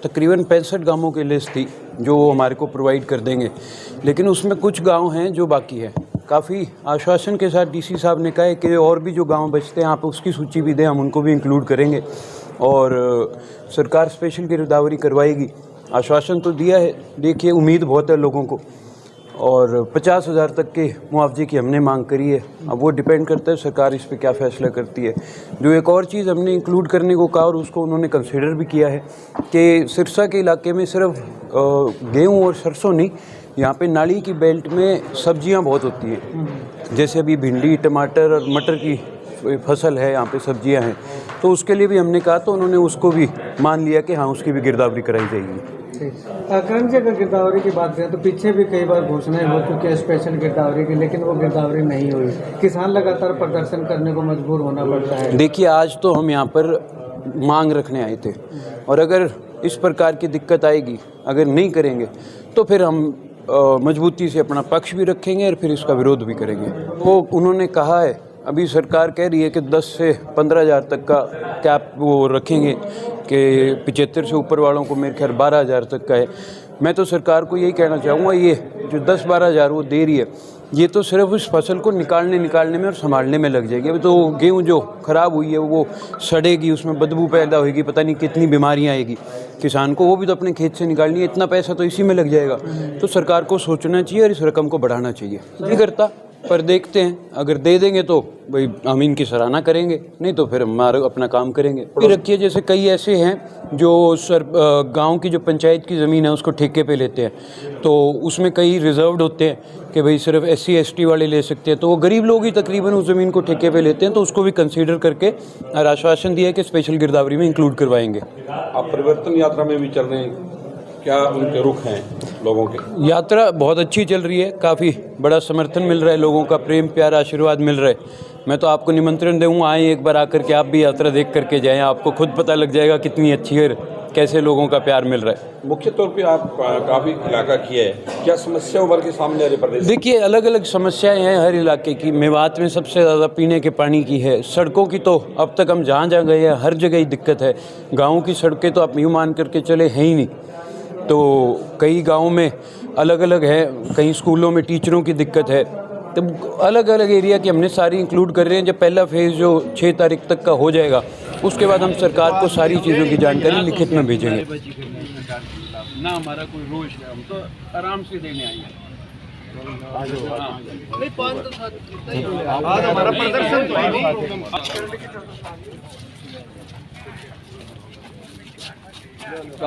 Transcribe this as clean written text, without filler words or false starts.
तकरीबन 65 गांवों की लिस्ट थी जो वो हमारे को प्रोवाइड कर देंगे, लेकिन उसमें कुछ गांव हैं जो बाकी है। काफ़ी आश्वासन के साथ डीसी साहब ने कहा है कि और भी जो गांव बचते हैं आप उसकी सूची भी दें, हम उनको भी इंक्लूड करेंगे और सरकार स्पेशल गिरदावरी करवाएगी। आश्वासन तो दिया है, देखिए उम्मीद बहुत है लोगों को, और 50,000 तक के मुआवजे की हमने मांग करी है। अब वो डिपेंड करता है सरकार इस पे क्या फ़ैसला करती है। जो एक और चीज़ हमने इंक्लूड करने को कहा और उसको उन्होंने कंसिडर भी किया है कि सिरसा के इलाके में सिर्फ गेहूँ और सरसों नहीं, यहाँ पे नाली की बेल्ट में सब्जियाँ बहुत होती है, जैसे अभी भिंडी, टमाटर और मटर की फसल है, यहाँ पे सब्जियाँ हैं, तो उसके लिए भी हमने कहा, तो उन्होंने उसको भी मान लिया कि हाँ उसकी भी गिरदावरी कराई जाएगी। करण जी, अगर गिरदावरी की बात करें तो पीछे भी कई बार घोषणाएं हो चुकी है स्पेशल गिरदावरी की, लेकिन वो गिरदावरी नहीं हुई। किसान लगातार प्रदर्शन करने को मजबूर होना पड़ता है। देखिए, आज तो हम यहाँ पर मांग रखने आए थे, और अगर इस प्रकार की दिक्कत आएगी, अगर नहीं करेंगे तो फिर हम मजबूती से अपना पक्ष भी रखेंगे और फिर इसका विरोध भी करेंगे। वो उन्होंने कहा है, अभी सरकार कह रही है कि 10 से 15,000 तक का कैप वो रखेंगे, कि 75 से ऊपर वालों को मेरे ख्याल 12,000 तक का है। मैं तो सरकार को यही कहना चाहूँगा, ये जो 10-12 हज़ार वो दे रही है, ये तो सिर्फ उस फसल को निकालने में और संभालने में लग जाएगी। अभी तो गेहूँ जो ख़राब हुई है वो सड़ेगी, उसमें बदबू पैदा होगी, पता नहीं कितनी बीमारियाँ आएगी किसान को, वो भी तो अपने खेत से निकालनी है, इतना पैसा तो इसी में लग जाएगा। तो सरकार को सोचना चाहिए और इस रकम को बढ़ाना चाहिए। नहीं करता, पर देखते हैं, अगर दे देंगे तो भाई हम इनकी सराहना करेंगे, नहीं तो फिर हमारा अपना काम करेंगे। फिर रखिए, जैसे कई ऐसे हैं जो गांव की जो पंचायत की ज़मीन है उसको ठेके पे लेते हैं, तो उसमें कई रिजर्व्ड होते हैं कि भाई सिर्फ SC ST वाले ले सकते हैं, तो वो गरीब लोग ही तकरीबन उस ज़मीन को ठेके पे लेते हैं, तो उसको भी कंसीडर करके और आश्वासन दिया है कि स्पेशल गिरदावरी में इंक्लूड करवाएंगे। आप परिवर्तन यात्रा में भी चल रहे हैं, क्या उनके रुख हैं लोगों के? यात्रा बहुत अच्छी चल रही है, काफ़ी बड़ा समर्थन मिल रहा है, लोगों का प्रेम प्यार आशीर्वाद मिल रहा है। मैं तो आपको निमंत्रण दूँगा, आएँ एक बार आकर के आप भी यात्रा देख करके जाएं, आपको खुद पता लग जाएगा कितनी अच्छी है, कैसे लोगों का प्यार मिल रहा है। मुख्य तौर पे आप काफ़ी इलाका किया है, क्या समस्या उभर के सामने आ रही प्रदेश? देखिए, अलग अलग समस्याएं हैं हर इलाके की। मेवात में सबसे ज़्यादा पीने के पानी की है, सड़कों की तो अब तक हम जहाँ जहाँ गए हैं हर जगह ही दिक्कत है। गाँव की सड़कें तो आप यूँ मान करके चले हैं ही नहीं, तो कई गाँव में अलग अलग है, कई स्कूलों में टीचरों की दिक्कत है, तो अलग अलग एरिया की हमने सारी इंक्लूड कर रहे हैं। जब पहला फेज़ जो 6 तारीख तक का हो जाएगा, उसके बाद हम सरकार को सारी चीज़ों की जानकारी लिखित में भेजेंगे। ना हमारा कोई रोष है, हम तो आराम से देने आए हैं। हमारा प्रदर्शन तो